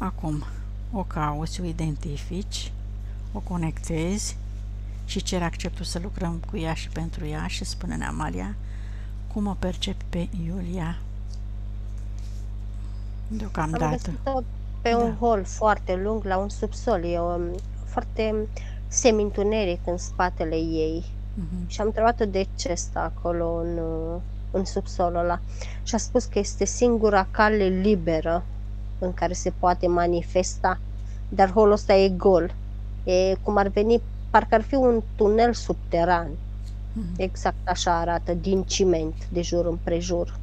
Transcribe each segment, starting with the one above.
Acum o cauți, o identifici, o conectezi și ceri acceptul să lucrăm cu ea și pentru ea și spune-ne, Amalia, cum o percepi pe Iulia deocamdată. Am găsit-o pe un hol foarte lung, la un subsol, e foarte semi-întuneric în spatele ei. Și am întrebat-o de ce stă acolo în subsolul ăla. Și a spus că este singura cale liberă în care se poate manifesta, dar holul ăsta e gol. E cum ar veni, parcă ar fi un tunel subteran. Exact așa arată, din ciment, de jur împrejur.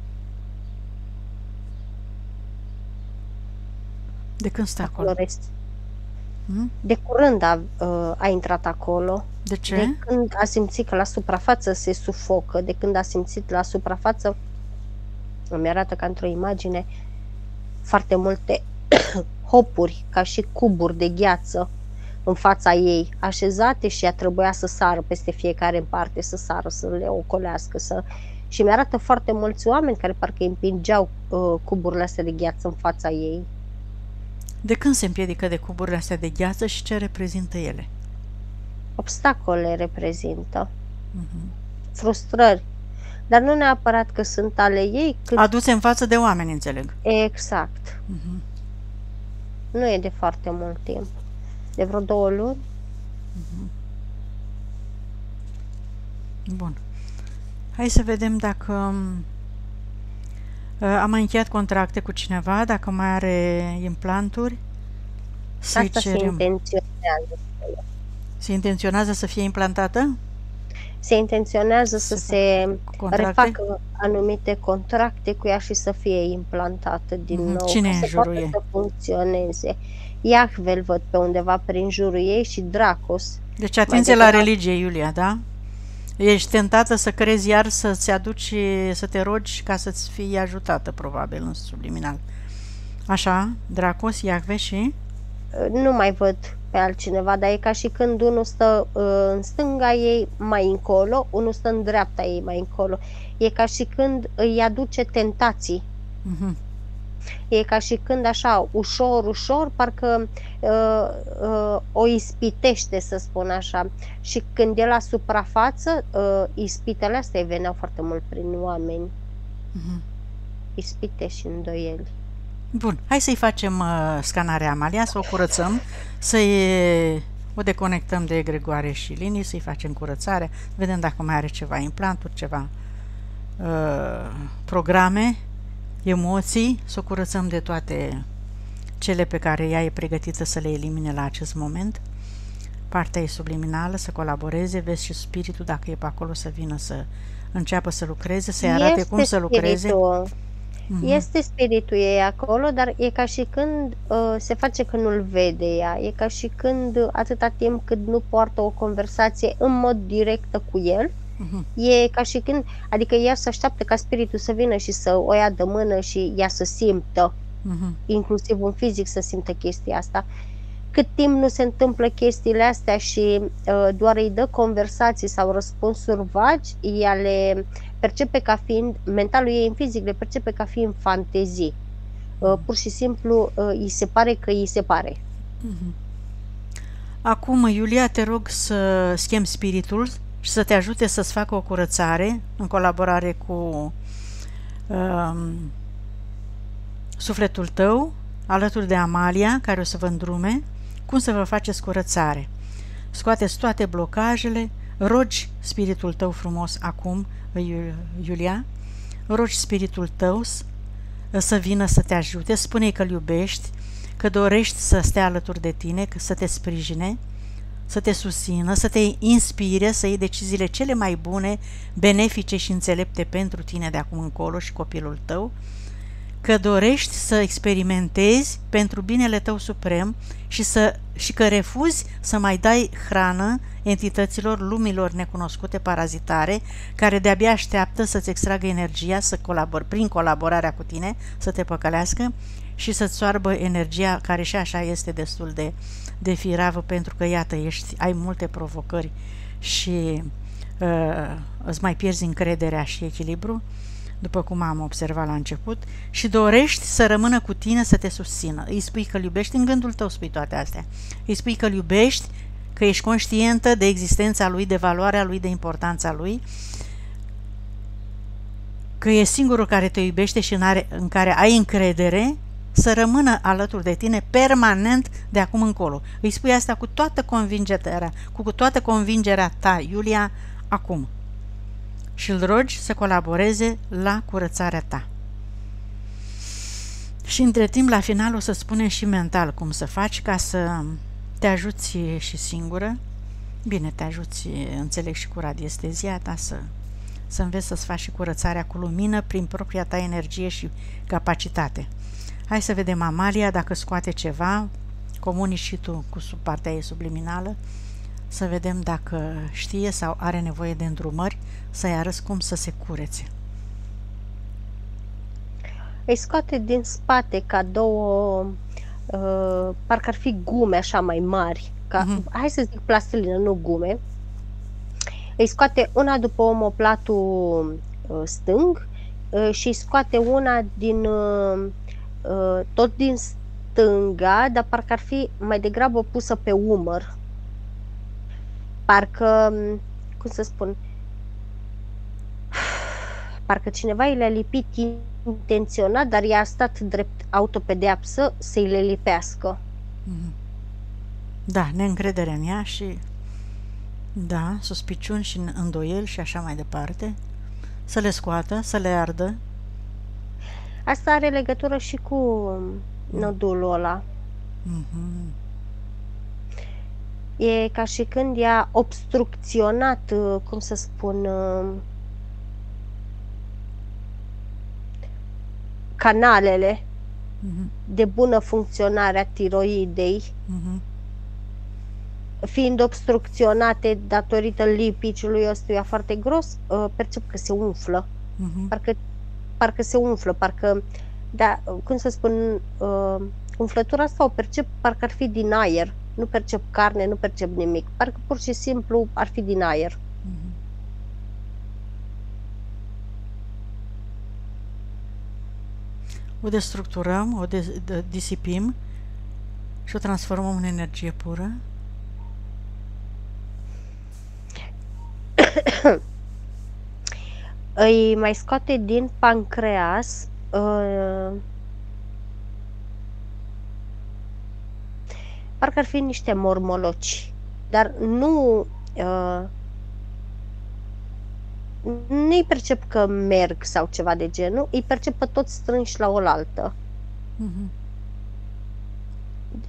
De când stă acolo? De curând a intrat acolo. De ce? De când a simțit că la suprafață se sufocă, de când a simțit la suprafață, îmi arată ca într-o imagine, foarte multe hopuri, ca și cuburi de gheață în fața ei, așezate, și ea trebuia să sară peste fiecare în parte, să sară, să le ocolească. Și mi-arată foarte mulți oameni care parcă împingeau cuburile astea de gheață în fața ei. De când se împiedică de cuburile astea de gheață și ce reprezintă ele? Obstacole reprezintă. Frustrări. Dar nu neapărat că sunt ale ei. Aduse în față de oameni, înțeleg. Exact. Nu e de foarte mult timp. De vreo 2 luni. Bun. Hai să vedem dacă am mai încheiat contracte cu cineva, dacă mai are implanturi. Să-i cerem. Se intenționează. Se intenționează să fie implantată? Se intenționează să se refacă anumite contracte cu ea și să fie implantată din nou. Cine în jurul ei? Să funcționeze. Iahve îl văd pe undeva prin jurul ei și Dracos. Deci atenție la religie, Iulia, da? Ești tentată să crezi iar, să-ți aduci, să te rogi ca să-ți fii ajutată, probabil, în subliminal. Așa, Dracos, Iahve și? Nu mai văd pe altcineva, dar e ca și când unul stă în stânga ei mai încolo, unul stă în dreapta ei mai încolo. E ca și când îi aduce tentații. E ca și când așa, ușor, ușor, parcă o ispitește, să spun așa. Și când e la suprafață, ispitele astea îi veneau foarte mult prin oameni. Ispite și îndoieli. Bun, hai să-i facem scanarea, Amalia, să o curățăm, o deconectăm de egregoare și linii, să-i facem curățare, vedem dacă mai are ceva implanturi, ceva programe, emoții, să o curățăm de toate cele pe care ea e pregătită să le elimine la acest moment. Partea e subliminală, să colaboreze, vezi și spiritul, dacă e pe acolo, să vină să înceapă să lucreze, să-i arate cum să lucreze. Este spiritul ei acolo, dar e ca și când se face că nu-l vede ea. E ca și când, atâta timp cât nu poartă o conversație în mod directă cu el, e ca și când, adică ea se așteaptă ca spiritul să vină și să o ia de mână și ea să simtă, inclusiv în fizic să simtă chestia asta. Cât timp nu se întâmplă chestiile astea și doar îi dă conversații sau răspunsuri vagi, ea le percepe ca fiind, mentalul ei în fizic le percepe ca fiind fantezii. Pur și simplu îi se pare că îi se pare. Acum, Iulia, te rog să schimbi spiritul și să te ajute să-ți facă o curățare în colaborare cu sufletul tău, alături de Amalia, care o să vă îndrume cum să vă faceți curățare. Scoateți toate blocajele, rogi spiritul tău frumos acum, Iulia, rogi spiritul tău să vină să te ajute, spune-i că îl iubești, că dorești să stea alături de tine, să te sprijine, să te susțină, să te inspire, să iei deciziile cele mai bune, benefice și înțelepte pentru tine de acum încolo și copilul tău, că dorești să experimentezi pentru binele tău suprem și că refuzi să mai dai hrană entităților, lumilor necunoscute parazitare, care de-abia așteaptă să-ți extragă energia, prin colaborarea cu tine, să te păcălească și să-ți soarbă energia, care și așa este destul de firavă, pentru că, iată, ai multe provocări și îți mai pierzi încrederea și echilibru. după cum am observat la început, și dorești să rămână cu tine, să te susțină. Îi spui că îl iubești, în gândul tău spui toate astea. Îi spui că îl iubești, că ești conștientă de existența lui, de valoarea lui, de importanța lui, că e singurul care te iubește și în care ai încredere să rămână alături de tine permanent de acum încolo. Îi spui asta cu toată convingerea ta, Iulia, acum. Și îl rogi să colaboreze la curățarea ta. Și între timp, la final, o să spunem și mental cum să faci ca să te ajuți și singură. Bine, te ajuți, înțeleg, și cu radiestezia ta, să înveți să-ți faci și curățarea cu lumină prin propria ta energie și capacitate. Hai să vedem Amalia dacă scoate ceva, comunici și tu cu partea ei subliminală, să vedem dacă știe sau are nevoie de îndrumări, să-i arăți cum să se curețe. Îi scoate din spate ca două, parcă ar fi gume așa mai mari, hai să zic plastilină, nu gume. Îi scoate una după omoplatul stâng și îi scoate una din tot din stânga, dar parcă ar fi mai degrabă pusă pe umăr. Parcă, cum să spun, parcă cineva i le-a lipit intenționat, dar i-a stat drept autopedeapsă să-i le lipească. Da, neîncredere în ea și da, suspiciuni și îndoieli și așa mai departe. Să le scoată, să le ardă. Asta are legătură și cu nodulul ăla. E ca și când i-a obstrucționat, cum să spun, canalele de bună funcționare a tiroidei, fiind obstrucționate datorită lipiciului ăstuia foarte gros, percep că se umflă. Parcă se umflă, parcă, da, cum să spun, umflătura asta o percep parcă ar fi din aer. Nu percep carne, nu percep nimic. Parcă pur și simplu ar fi din aer. O destructurăm, o disipim și o transformăm în energie pură. Îi mai scoate din pancreas parcă ar fi niște mormoloci, dar nu-i percep că merg sau ceva de genul, îi percep pe toți strânși la oaltă.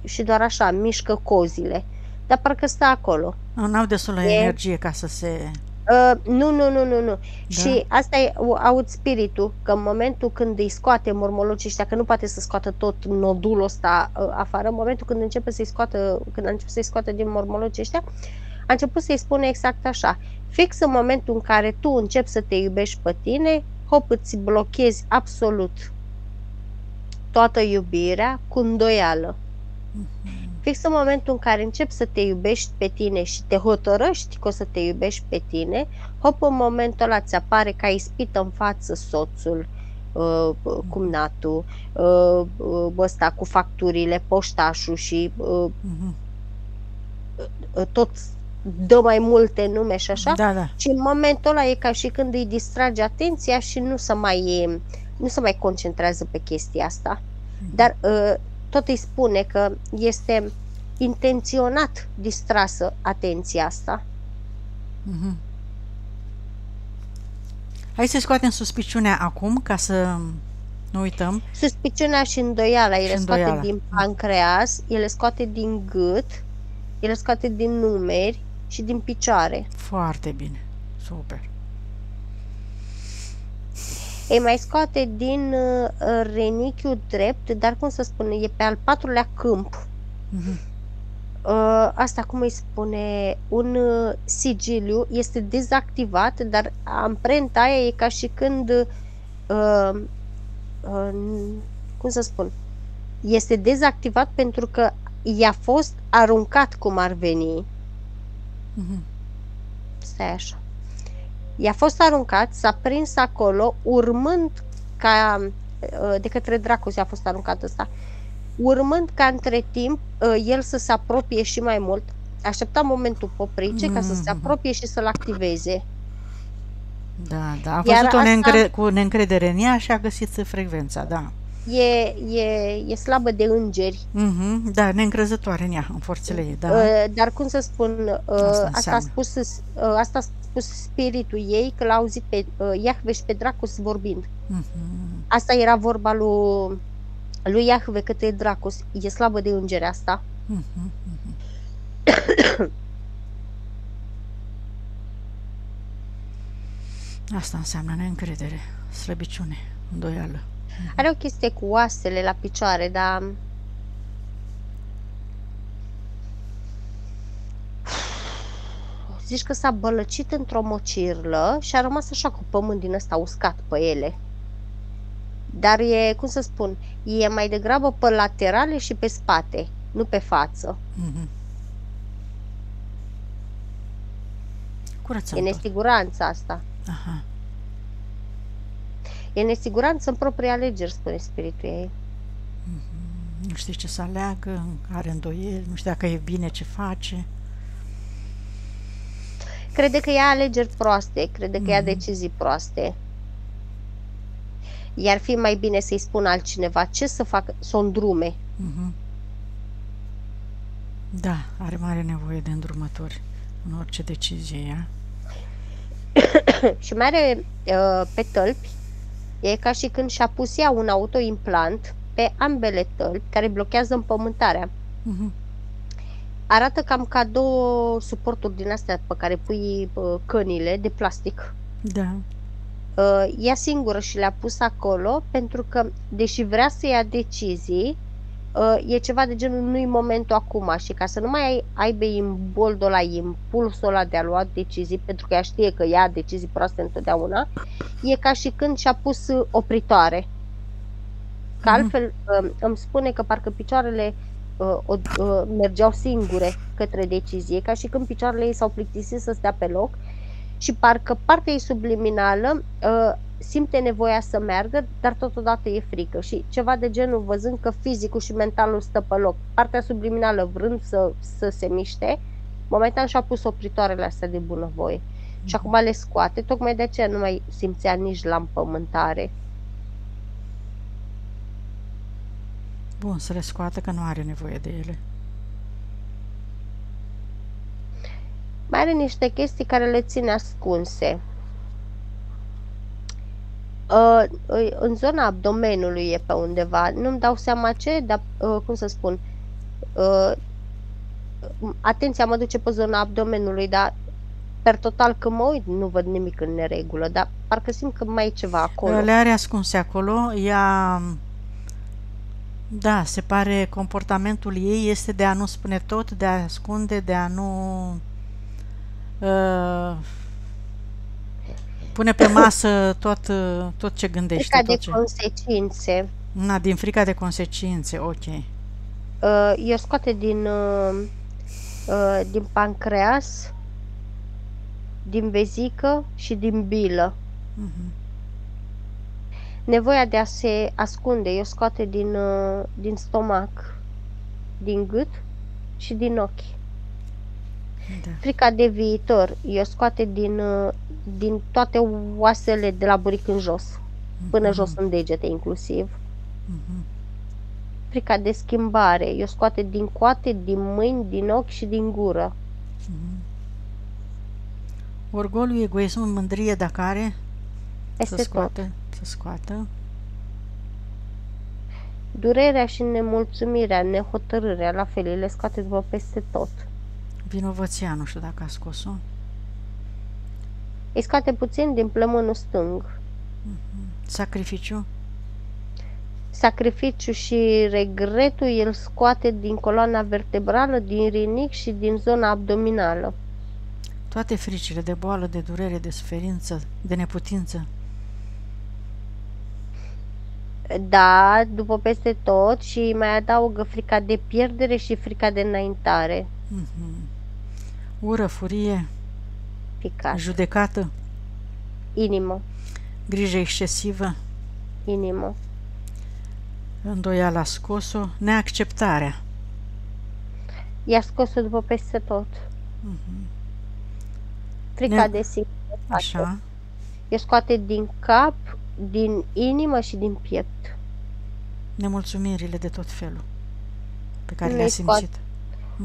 Și doar așa, mișcă cozile. Dar parcă stă acolo. N-au destulă energie ca să se... Nu. Da? Și asta e, aud spiritul, că în momentul când îi scoate mormologii ăștia, că nu poate să scoată tot nodulul ăsta afară, în momentul când începe să-i scoată, când a început să-i scoată din mormologii ăștia, a început să-i spune exact așa: fix în momentul în care tu începi să te iubești pe tine, hop, îți blochezi absolut toată iubirea cu îndoială. Fix în momentul în care începi să te iubești pe tine și te hotărăști că o să te iubești pe tine, hop, în momentul ăla ți apare ca ispită în față soțul, cumnatul, ăsta cu facturile, poștașul și tot dă mai multe nume și așa. Da. Și în momentul ăla e ca și când îi distrage atenția și nu se mai concentrează pe chestia asta. Dar tot îi spune că este intenționat distrasă atenția asta. Hai să scoatem suspiciunea acum, ca să nu uităm. Suspiciunea și îndoiala, ele scoate din pancreas, ele scoate din gât, ele scoate din numeri și din picioare. Foarte bine, super. Îi mai scoate din renichiul drept, dar cum să spun, e pe al 4-lea câmp. Asta cum îi spune, un sigiliu este dezactivat, dar amprenta aia e ca și când, cum să spun, este dezactivat pentru că i-a fost aruncat cum ar veni. Stai așa. I-a fost aruncat, s-a prins acolo, urmând ca, de către Dracos i-a fost aruncat ăsta, urmând ca între timp el să se apropie și mai mult, aștepta momentul poprice ca să se apropie și să-l activeze. Da, da. A văzut-o cu neîncredere în ea și a găsit frecvența, da. E slabă de îngeri. Da, neîncrezătoare în ea, în forțele ei, da. Dar cum să spun, asta a spus spiritul ei, că l-a auzit pe Iahve și pe Dracos vorbind. Asta era vorba lui Iahve către Dracos. E slabă de îngeri asta. Asta înseamnă neîncredere, slăbiciune, îndoială. Are o chestie cu oasele la picioare, dar zici că s-a bălăcit într-o mocirlă și a rămas așa cu pământ din ăsta uscat pe ele. Dar e, cum să spun, e mai degrabă pe laterale și pe spate, nu pe față. Curățăm e nesiguranța asta. Aha. E nesiguranță în proprii alegeri, spune spiritul ei. Nu știe ce să aleagă, are îndoieli, nu știu dacă e bine ce face. Crede că ia alegeri proaste, crede că ia decizii proaste. Iar fi mai bine să-i spună altcineva ce să facă, să o îndrume. Da, are mare nevoie de îndrumători în orice decizie ea. Și mai are pe tălpi, e ca și când și-a pus ea un autoimplant pe ambele tălpi care blochează împământarea. Arată cam ca două suporturi din astea pe care pui cănile de plastic. Da. Ea singură și le-a pus acolo pentru că, deși vrea să ia decizii, e ceva de genul nu-i momentul acum și ca să nu mai aibă imboldul ăla, impulsul ăla de a lua decizii, pentru că ea știe că ia decizii proaste întotdeauna, e ca și când și-a pus opritoare. Că altfel îmi spune că parcă picioarele mergeau singure către decizie, ca și când picioarele ei s-au plictisit să stea pe loc și parcă partea ei subliminală simte nevoia să meargă, dar totodată e frică și ceva de genul, văzând că fizicul și mentalul stă pe loc, partea subliminală vrând să se miște, momentan și-a pus opritoarele astea de bunăvoie și acum le scoate, tocmai de aceea nu mai simțea nici la împământare. Bun, să le scoată că nu are nevoie de ele. Mai are niște chestii care le ține ascunse. În zona abdomenului e pe undeva, nu-mi dau seama ce, dar cum să spun, atenția mă duce pe zona abdomenului, dar per total când mă uit nu văd nimic în neregulă, dar parcă simt că mai e ceva acolo. Le are ascunse acolo, ea... Da, se pare comportamentul ei este de a nu spune tot, de a ascunde, de a nu pune pe masă tot ce gândește. Frica de consecințe. Din frica de consecințe, ok. Eu scoate din pancreas, din vezică și din bilă. Nevoia de a se ascunde, eu scoate din stomac, din gât și din ochi. Da. Frica de viitor, eu scoate din toate oasele de la buric în jos, până jos în degete inclusiv. Frica de schimbare, eu scoate din coate, din mâini, din ochi și din gură. Orgoliu, egoismul, mândrie, dacă are, să scoată. Durerea și nemulțumirea, nehotărârea, la fel, le scoate după peste tot. Vinovăția, nu știu dacă a scos-o. Îi scoate puțin din plămânul stâng. Sacrificiu? Sacrificiu și regretul îl scoate din coloana vertebrală, din rinic și din zona abdominală. Toate fricile de boală, de durere, de suferință, de neputință. Da, după peste tot și mai adaugă frica de pierdere și frica de înaintare. Ură, furie, Picat. judecată. Inimă. Grijă excesivă, Inimă. îndoiala a scos-o, neacceptarea. I-a scos-o după peste tot. Frica de singurătate. Așa, E scoate din cap, din inimă și din piept. nemulțumirile de tot felul pe care Nu le-a îi scoate. simțit.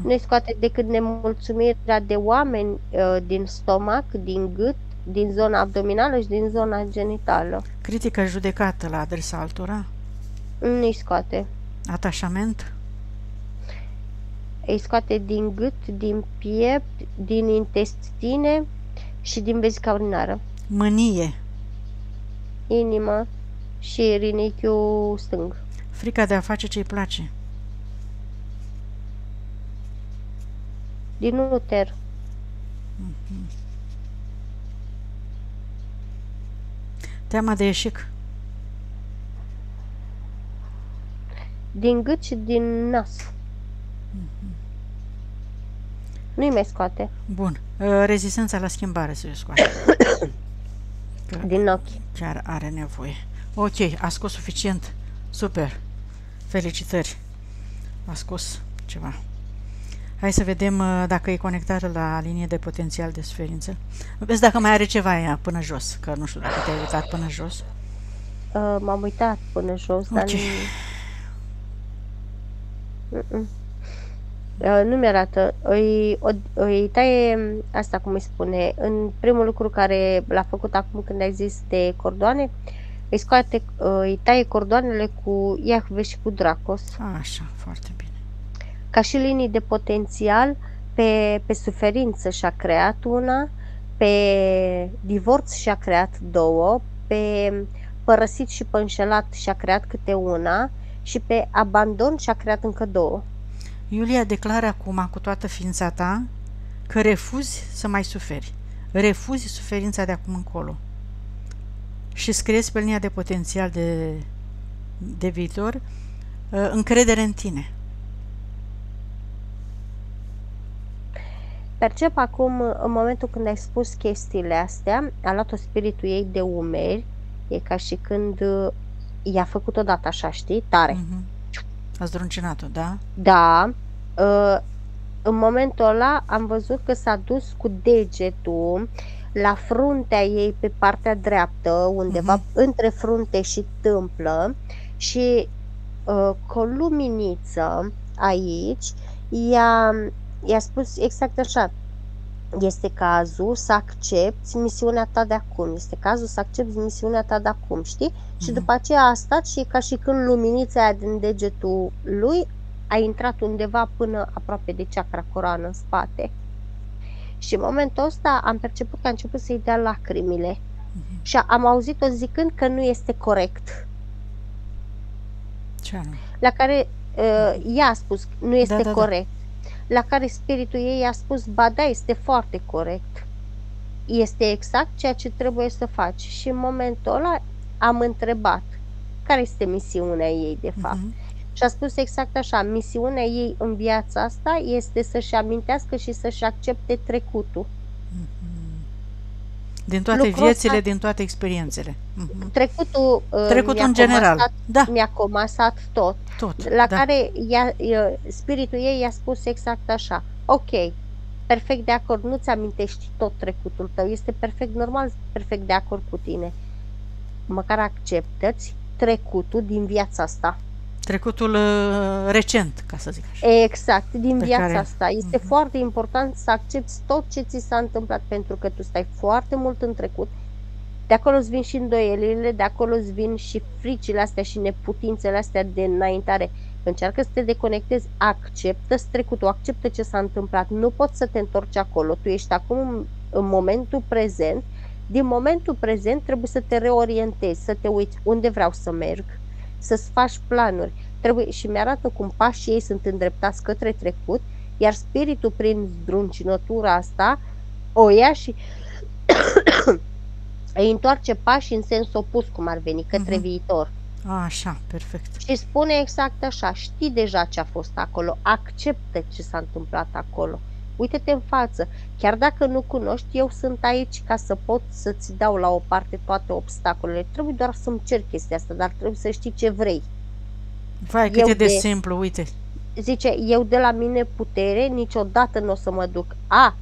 Nu-i scoate decât nemulțumirea de oameni din stomac, din gât, din zona abdominală și din zona genitală. Critică judecată la adresa altora, Nu-i scoate. atașament, Îi scoate din gât, din piept, din intestine și din vezica urinară. mânie, Inimă și rinichiul stâng. frica de a face ce-i place, Din uter. teama de eșec, Din gât și din nas. Nu-i mai scoate. bun, rezistența la schimbare să o scoate, Din ochi. chiar are nevoie. Ok, a scos suficient, super, felicitări, a scos ceva. Hai să vedem dacă e conectată la linie de potențial de suferință. Vezi dacă mai are ceva ea până jos, că nu știu dacă te-ai uitat până jos. M-am uitat până jos, dar Ok. nu mi-arată. Îi taie, asta cum îi spune, în primul lucru care l-a făcut acum când ai zis de cordoane, îi taie cordoanele cu Iahve și cu Dracos. Așa, foarte bine. Ca și linii de potențial, pe suferință și-a creat una, pe divorț și-a creat două, pe părăsit și pe înșelat și-a creat câte una și pe abandon și-a creat încă două. Iulia declară acum cu toată ființa ta că refuzi să mai suferi. Refuzi suferința de acum încolo. Și scrieți pe linia de potențial de viitor încredere în tine. Percep acum, în momentul când ai spus chestiile astea, a luat-o spiritul ei de umeri, e ca și când i-a făcut odată așa, știi, tare. A zdruncinat-o, da? Da, în momentul ăla am văzut că s-a dus cu degetul la fruntea ei pe partea dreaptă, undeva între frunte și tâmplă și cu o luminiță aici i-a spus exact așa: este cazul să accepti misiunea ta de acum, este cazul să accepti misiunea ta de acum, știi? Și după aceea a stat și ca și când luminița aia din degetul lui a intrat undeva până aproape de chakra coroană în spate. Și în momentul ăsta am perceput că a început să-i dea lacrimile. Și am auzit-o zicând că nu este corect. Ce anume? La care ea a spus nu este Da. corect. La care spiritul ei a spus: ba da, este foarte corect. Este exact ceea ce trebuie să faci. Și în momentul ăla am întrebat care este misiunea ei de fapt. Și a spus exact așa: misiunea ei în viața asta este să-și amintească și să-și accepte trecutul. Din toate viețile, din toate experiențele. Trecutul în general. Da. Mi-a comasat tot. La care spiritul ei i-a spus exact așa: ok, perfect de acord, nu-ți amintești tot trecutul tău, este perfect normal, perfect de acord cu tine. Măcar acceptă-ți trecutul din viața asta. Trecutul recent, ca să zic așa. Exact, din viața asta. Este foarte important să accepti tot ce ți s-a întâmplat, pentru că tu stai foarte mult în trecut. De acolo îți vin și îndoielile, de acolo îți vin și fricile astea și neputințele astea de înaintare. Încearcă să te deconectezi, acceptă trecutul, acceptă ce s-a întâmplat. Nu poți să te întorci acolo, tu ești acum în momentul prezent. Din momentul prezent trebuie să te reorientezi, să te uiți unde vreau să merg, să-ți faci planuri. Și mi-arată cum pașii ei sunt îndreptați către trecut, iar spiritul, prin zdruncinătura asta, o ia și îi întoarce pașii în sens opus, cum ar veni, către viitor. Așa, perfect. Și spune exact așa: știi deja ce a fost acolo, acceptă ce s-a întâmplat acolo. uite-te în față, chiar dacă nu cunoști, eu sunt aici ca să pot să-ți dau la o parte toate obstacolele, trebuie doar să-mi cer chestia asta, dar trebuie să știi ce vrei. Vai, cât e de simplu, uite. Zice, eu de la mine putere niciodată nu o să mă duc.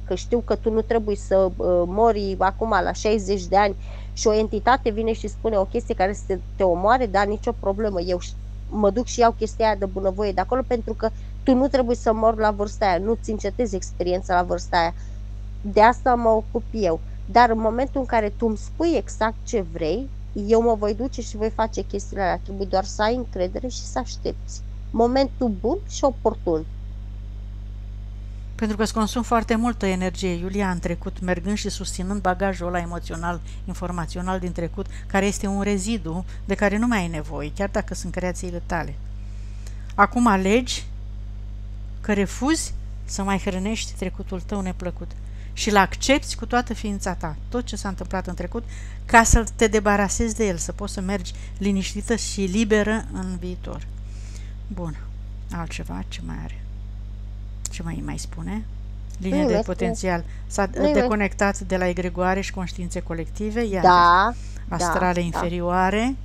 Că știu că tu nu trebuie să mori acum la 60 de ani și o entitate vine și spune o chestie care să te omoare, dar nicio problemă. Eu mă duc și iau chestia aia de bunăvoie de acolo pentru că tu nu trebuie să mori la vârsta aia, nu-ți încetezi experiența la vârsta aia. De asta mă ocup eu. Dar în momentul în care tu îmi spui exact ce vrei, eu mă voi duce și voi face chestiile alea. Trebuie doar să ai încredere și să aștepți momentul bun și oportun. Pentru că îți consum foarte multă energie, Iulia, în trecut, mergând și susținând bagajul ăla emoțional, informațional din trecut, care este un rezidu de care nu mai ai nevoie, chiar dacă sunt creațiile tale. Acum alegi că refuzi să mai hrănești trecutul tău neplăcut și îl accepti cu toată ființa ta, tot ce s-a întâmplat în trecut, ca să te debarasezi de el, să poți să mergi liniștită și liberă în viitor. Bun. Altceva? Ce mai are? Ce mai spune? Linie de potențial. S-a deconectat de la egregoare și conștiințe colective, iar astrale interioare.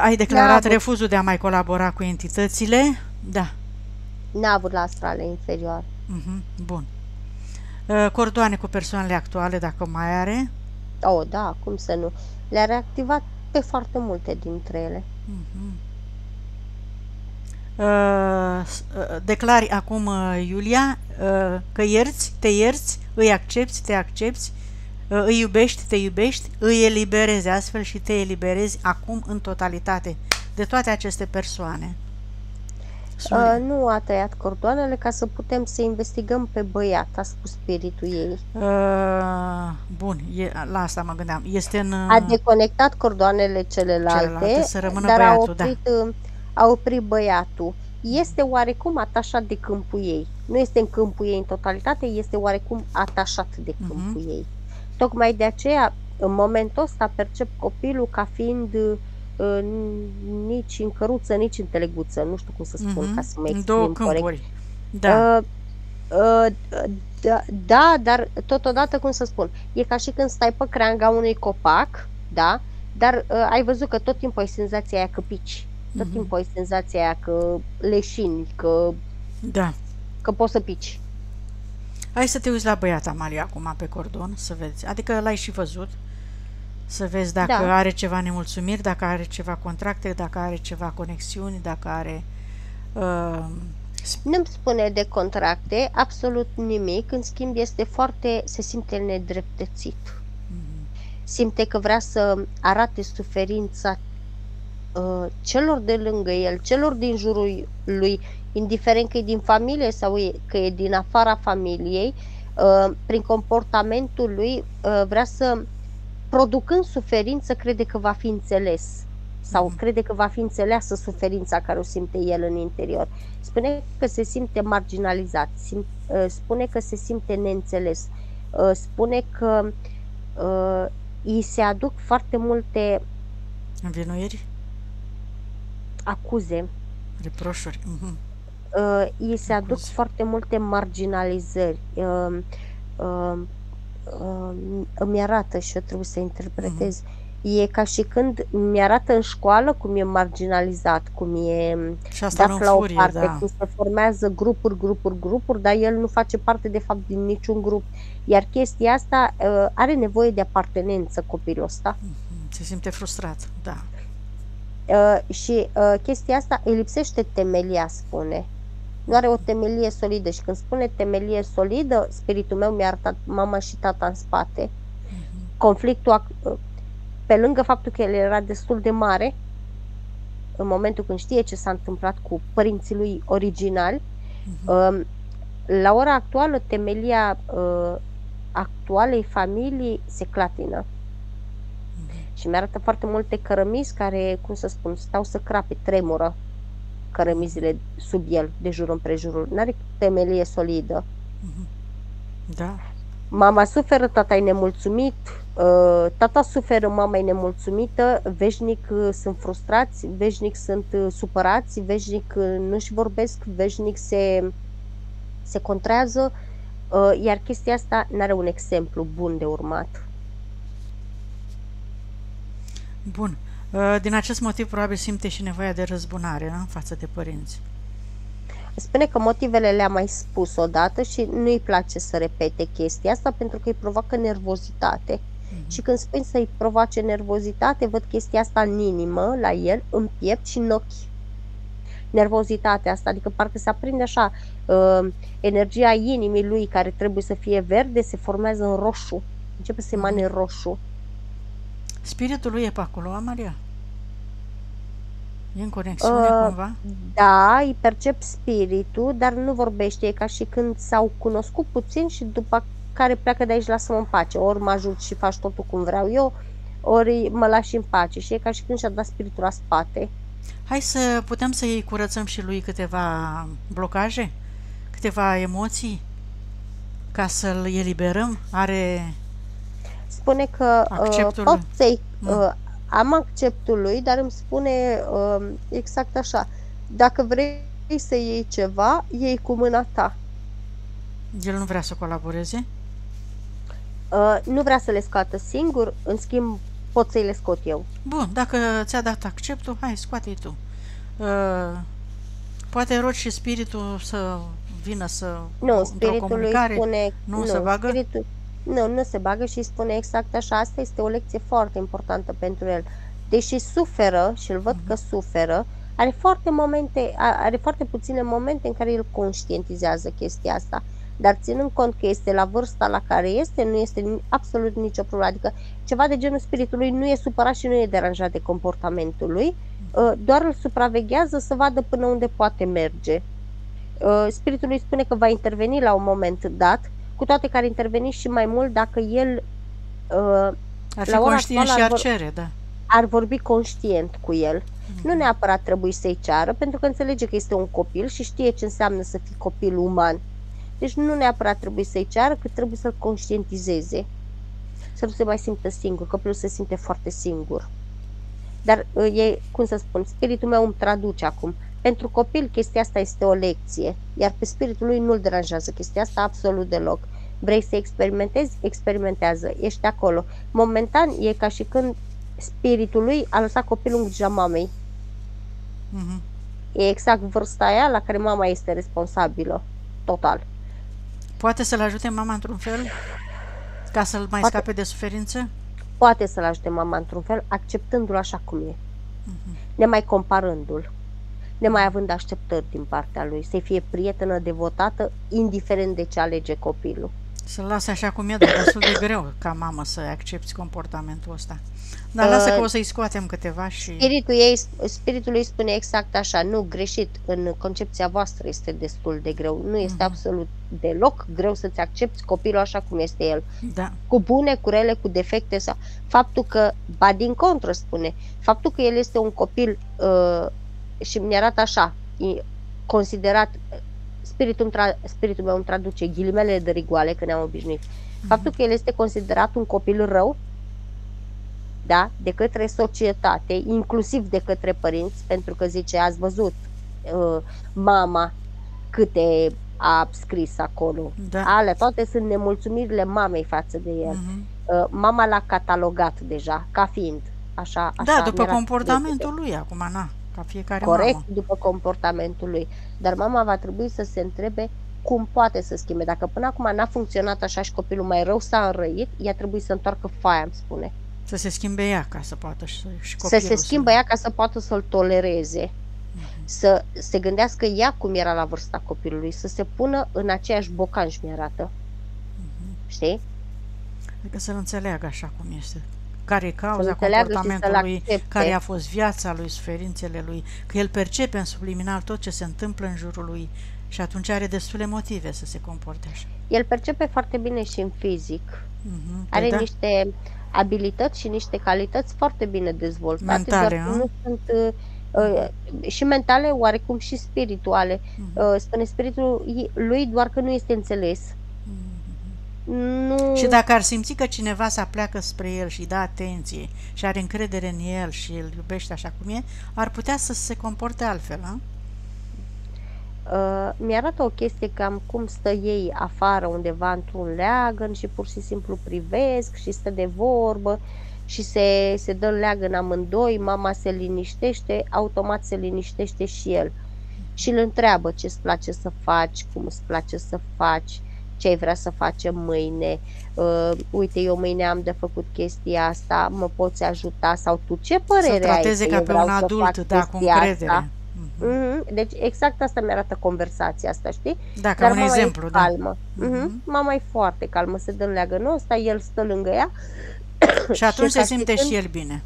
Ai declarat refuzul de a mai colabora cu entitățile. Da. N-a avut la astrale inferioare. Bun. Cordoane cu persoanele actuale, dacă mai are. Da, cum să nu. Le-a reactivat pe foarte multe dintre ele. Declari acum, Iulia, că te ierți, îi accepti, te accepti, îi iubești, te iubești, îi eliberezi astfel și te eliberezi acum în totalitate de toate aceste persoane. Nu a tăiat cordoanele ca să putem să investigăm pe băiat, a spus spiritul ei. Bun, la asta mă gândeam. A deconectat cordoanele celelalte, să rămână dar băiatul, a oprit băiatul. Este oarecum atașat de câmpul ei. Nu este în câmpul ei în totalitate, este oarecum atașat de câmpul ei. Tocmai de aceea, în momentul ăsta, percep copilul ca fiind nici în căruță, nici în teleguță. Nu știu cum să spun ca să mă exprim corect. Da, dar totodată, cum să spun, e ca și când stai pe creanga unui copac, da, dar ai văzut că tot timpul ai senzația aia că pici. Tot timpul ai senzația aia că leșini, că poți să pici. Hai să te uiți la băiat, Amalia, acum pe cordon, să vezi. Adică l-ai și văzut. Să vezi dacă are ceva nemulțumiri, dacă are ceva contracte, dacă are ceva conexiuni, dacă are... Nu-mi spune de contracte absolut nimic, în schimb se simte nedreptățit. Simte că vrea să arate suferința celor de lângă el, celor din jurul lui, indiferent că e din familie sau că e din afara familiei, prin comportamentul lui vrea să, producând suferință, crede că va fi înțeles sau crede că va fi înțeleasă suferința care o simte el în interior. Spune că se simte marginalizat, spune că se simte neînțeles, spune că îi se aduc foarte multe învinuiri, acuze, reproșuri. Îi se aduc foarte multe marginalizări. Îmi arată și eu trebuie să interpretez. E ca și când mi-arată în școală cum e marginalizat, cum e dat la o parte, cum se formează grupuri, dar el nu face parte de fapt din niciun grup. Iar chestia asta are nevoie de apartenență, copilul ăsta. Se simte frustrat, da. Și chestia asta îi lipsește temelia, spune. Nu are o temelie solidă și când spune temelie solidă, spiritul meu mi-a arătat mama și tata în spate. Conflictul, pe lângă faptul că el era destul de mare, în momentul când știe ce s-a întâmplat cu părinții lui originali, la ora actuală temelia actualei familii se clatină. Și mi-arată foarte multe cărămizi care, cum să spun, stau să crape, tremură cărămizile sub el, de jur împrejurul. N-are temelie solidă. Da. Mama suferă, tata e nemulțumit, tata suferă, mama e nemulțumită, veșnic sunt frustrați, veșnic sunt supărați, veșnic nu-și vorbesc, veșnic se se contraează, iar chestia asta nu are un exemplu bun de urmat. Bun. Din acest motiv probabil simte și nevoia de răzbunare, în față de părinți. Spune că motivele le-a mai spus odată și nu-i place să repete chestia asta pentru că îi provoacă nervozitate. Și când spui să-i provoace nervozitate, văd chestia asta în inimă, la el, în piept și în ochi. Nervozitatea asta, adică parcă se aprinde așa, energia inimii lui care trebuie să fie verde se formează în roșu, începe să emane roșu. Spiritul lui e pe acolo, Maria? E în conexiune cumva? Da, îi percep spiritul, dar nu vorbește, e ca și când s-au cunoscut puțin și după care pleacă de aici, lasă-mă în pace, ori mă ajut și faci totul cum vreau eu, ori mă lași în pace și e ca și când și-a dat spiritul la spate. Hai să putem să-i curățăm și lui câteva blocaje, câteva emoții, ca să-l eliberăm? Are spune că acceptul pot să-i... am acceptul lui, dar îmi spune exact așa, dacă vrei să iei ceva, iei cu mâna ta. El nu vrea să colaboreze? Nu vrea să le scoată singur, în schimb pot să-i le scot eu. Bun, dacă ți-a dat acceptul, hai, scoate-i tu. Poate rogi și spiritul să vină să... Nu, spiritul lui spune... Nu se bagă? Nu se bagă și spune exact așa. Asta este o lecție foarte importantă pentru el. Deși suferă, și îl văd că suferă, are foarte puține momente în care el conștientizează chestia asta. Dar ținând cont că este la vârsta la care este, nu este absolut nicio problemă. Adică ceva de genul spiritului nu e supărat și nu e deranjat de comportamentul lui, doar îl supraveghează să vadă până unde poate merge. Spiritul lui spune că va interveni la un moment dat, cu toate că ar interveni și mai mult dacă el ar fi conștient și ar cere, da. Ar vorbi conștient cu el. Nu neapărat trebuie să-i ceară, pentru că înțelege că este un copil și știe ce înseamnă să fii copil uman. Deci nu neapărat trebuie să-i ceară, cât trebuie să-l conștientizeze. Să nu se mai simtă singur, copilul se simte foarte singur. Dar e, cum să spun, spiritul meu îmi traduce acum. Pentru copil chestia asta este o lecție, iar pe spiritul lui nu-l deranjează chestia asta absolut deloc. Vrei să experimentezi? Experimentează, ești acolo. Momentan e ca și când spiritul lui a lăsat copilul în grija mamei. E exact vârsta aia la care mama este responsabilă, total. Poate să-l ajute mama într-un fel? Ca să-l mai scape de suferință? Poate să-l ajute mama într-un fel, acceptându-l așa cum e. Nemai comparându-l. Nemai având așteptări din partea lui. Să-i fie prietenă, devotată, indiferent de ce alege copilul. Să-l lase așa cum e, dar destul de greu ca mamă să accepti comportamentul ăsta. Dar lasă că o să-i scoatem câteva și... Spiritul lui spune exact așa, nu, greșit, în concepția voastră este destul de greu. Nu este absolut deloc greu să-ți accepti copilul așa cum este el. Da. Cu bune, cu rele, cu defecte. Sau faptul că, ba din contră spune, faptul că el este un copil și mi arată așa, considerat, spiritul meu îmi traduce ghilimele de rigoale, că ne-am obișnuit. Faptul că el este considerat un copil rău, da, de către societate, inclusiv de către părinți, pentru că zice, ați văzut mama câte a scris acolo. Da. Alea toate sunt nemulțumirile mamei față de el. Mama l-a catalogat deja ca fiind așa. Da, după comportamentul lui acum, na, ca fiecare corect, mamă. După comportamentul lui. Dar mama va trebui să se întrebe cum poate să schimbe. Dacă până acum n-a funcționat așa și copilul mai rău s-a înrăit, ea trebuie să întoarcă foaia, îmi spune. Să se schimbe ea ca să poată și copilul. Să se schimbe ea ca să poată să-l tolereze. Să se gândească ea cum era la vârsta copilului, să se pună în aceeași bocanj, mi-arată. Știi? Adică să-l înțeleagă așa cum este. Care e cauza comportamentului, care a fost viața lui, suferințele lui, că el percepe în subliminal tot ce se întâmplă în jurul lui și atunci are destule motive să se comporte așa. El percepe foarte bine și în fizic. Are niște abilități și niște calități foarte bine dezvoltate. Mentale, doar nu sunt și mentale, oarecum și spirituale. Spune spiritul lui, doar că nu este înțeles. Nu... Și dacă ar simți că cineva se apleacă spre el și îi dă atenție și are încredere în el și îl iubește așa cum e, ar putea să se comporte altfel, Mi-arată o chestie cam cum stă ei afară undeva într-un leagăn și pur și simplu privesc și stă de vorbă și se dă în leagăn amândoi, mama se liniștește, automat se liniștește și el. Și îl întreabă ce îți place să faci, cum îți place să faci, ce ai vrea să facem mâine, uite, eu mâine am de făcut chestia asta, mă poți ajuta, sau tu ce părere ai? Să trateze ca eu pe vreau un să adult, fac da, cu chestia încredere. asta. Deci exact asta mi-arată conversația asta, știi? Da, ca Dar un mama exemplu, e da. calmă. Mama e foarte calmă, se dă în leagănul ăsta, el stă lângă ea Și atunci e ca se simte când- și el bine.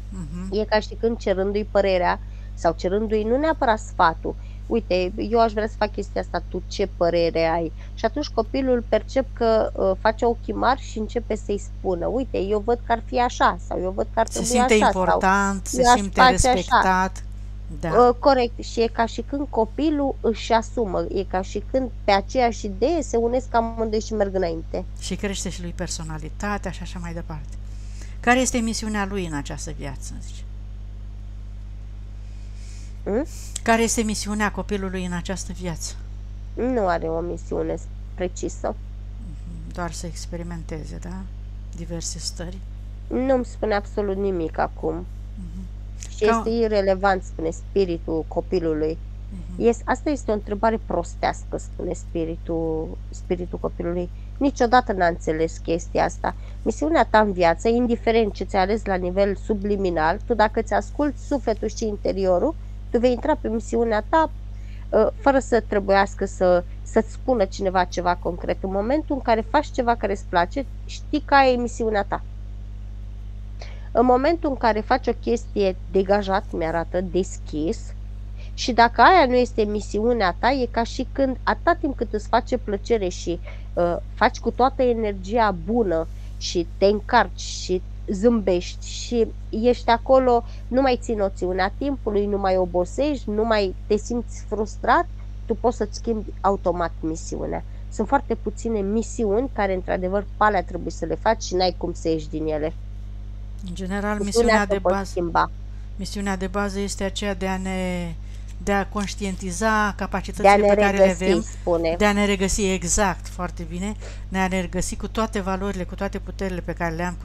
E ca și când cerându-i părerea sau cerându-i nu neapărat sfatul. Uite, eu aș vrea să fac chestia asta, tu ce părere ai? Și atunci copilul percep că face ochii mari și începe să-i spună, uite, eu văd că ar fi așa, sau eu văd că ar Se trebui simte așa, important, se eu aș simte face respectat. Da. corect, și e ca și când copilul își asumă, e ca și când pe aceeași idee se unesc amândoi și merg înainte. Și crește și lui personalitatea și așa mai departe. Care este misiunea lui în această viață, zice? Care este misiunea copilului în această viață? Nu are o misiune precisă. Doar să experimenteze, da? Diverse stări. Nu-mi spune absolut nimic acum. Și este irelevant, spune spiritul copilului. Asta este o întrebare prostească, spune spiritul copilului. Niciodată n-a înțeles chestia asta. Misiunea ta în viață, indiferent ce ți-a ales la nivel subliminal, tu dacă ți asculți sufletul și interiorul, tu vei intra pe misiunea ta fără să trebuiască să-ți spună cineva ceva concret. În momentul în care faci ceva care îți place, știi că aia e misiunea ta. În momentul în care faci o chestie degajat, mi-arată, deschis, și dacă aia nu este misiunea ta, e ca și când, atâta timp cât îți face plăcere și faci cu toată energia bună și te încarci și zâmbești și ești acolo, nu mai ții noțiunea timpului, nu mai obosești, nu mai te simți frustrat, tu poți să-ți schimbi automat misiunea. Sunt foarte puține misiuni care, într-adevăr, pe alea trebuie să le faci și n-ai cum să ieși din ele. În general, misiunea de bază este aceea de a conștientizza capacitățile pe care le avem, de a ne regăsi, exact, foarte bine, de a ne regăsi cu toate valorile, cu toate puterile pe care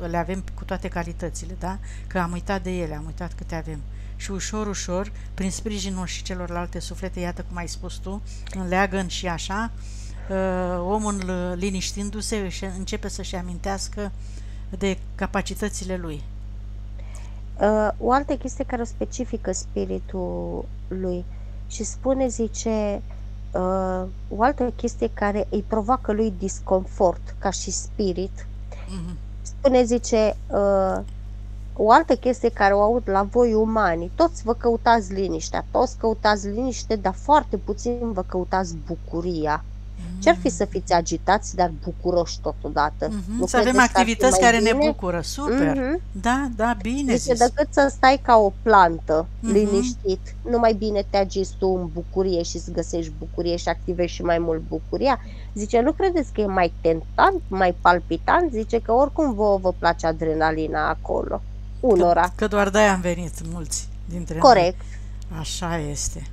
le avem, cu toate calitățile, da? Că am uitat de ele, am uitat câte avem. Și ușor, ușor, prin sprijinul și celorlalte suflete, iată cum ai spus tu, în leagăn și așa, omul, liniștindu-se, începe să-și amintească de capacitățile lui. O altă chestie care o specifică spiritul lui și spune, zice, o altă chestie care îi provoacă lui disconfort ca și spirit, spune, zice, o altă chestie care o aud la voi umani, toți vă căutați liniștea, toți căutați liniște, dar foarte puțin vă căutați bucuria. Ce-ar fi să fiți agitați, dar bucuroși totodată? Să avem activități care ne bucură, super. Da, bine zis. Decât să stai ca o plantă, liniștit, numai bine te agiți tu în bucurie și îți găsești bucurie și activezi și mai mult bucuria. Zice, nu credeți că e mai tentant, mai palpitant? Zice că oricum vă place adrenalina acolo, unora. Că doar de-aia am venit mulți dintre noi. Corect. Așa este.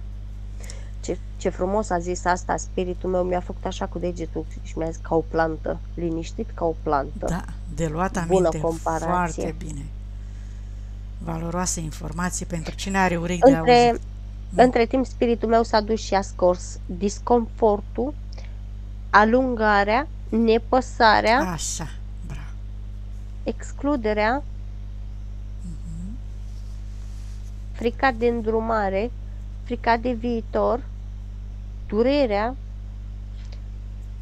Ce frumos a zis asta, spiritul meu mi-a făcut așa cu degetul și mi-a zis ca o plantă, liniștit ca o plantă. Da, de luat aminte. Bună comparație. Foarte bine. Valoroasă informație pentru cine are urechi de auzit. Între timp, spiritul meu s-a dus și a scos disconfortul, alungarea, nepăsarea, așa, bravo, excluderea, frica de îndrumare, frica de viitor, durerea,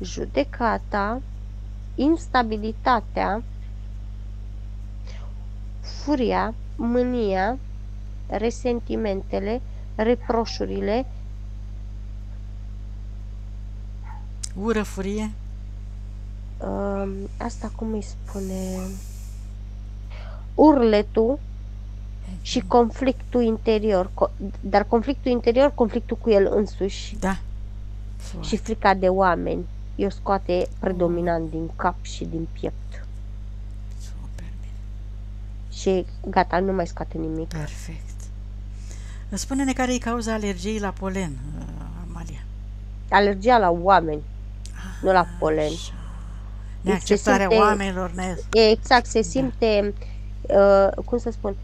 judecata, instabilitatea, furia, mânia, resentimentele, reproșurile, ură, furie, asta cum îi spune, urletul și conflictul interior, dar conflictul interior, conflictul cu el însuși. Da. Și frica de oameni. Eu scoate predominant din cap și din piept. Super bine. Și gata, nu mai scoate nimic. Perfect. Spune-ne care e cauza alergiei la polen, Amalia. Alergia la oameni, nu la polen. Așa. Neacceptarea oamenilor. Exact, se simte, cum să spun,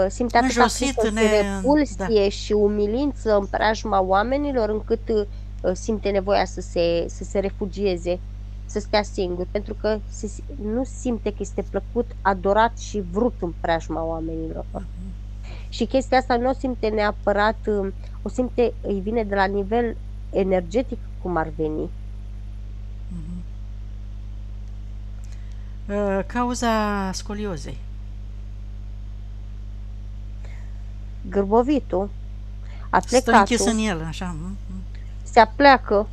simte atâta înjosit, frică și repulsie și umilință în preajma oamenilor, încât simte nevoia să se refugieze, să stea singur, pentru că nu simte că este plăcut, adorat și vrut în preajma oamenilor. Și chestia asta nu o simte neapărat, o simte, îi vine de la nivel energetic, cum ar veni. Cauza scoliozei. Gârbovitul, Stă închis în el, așa. Se apleacă.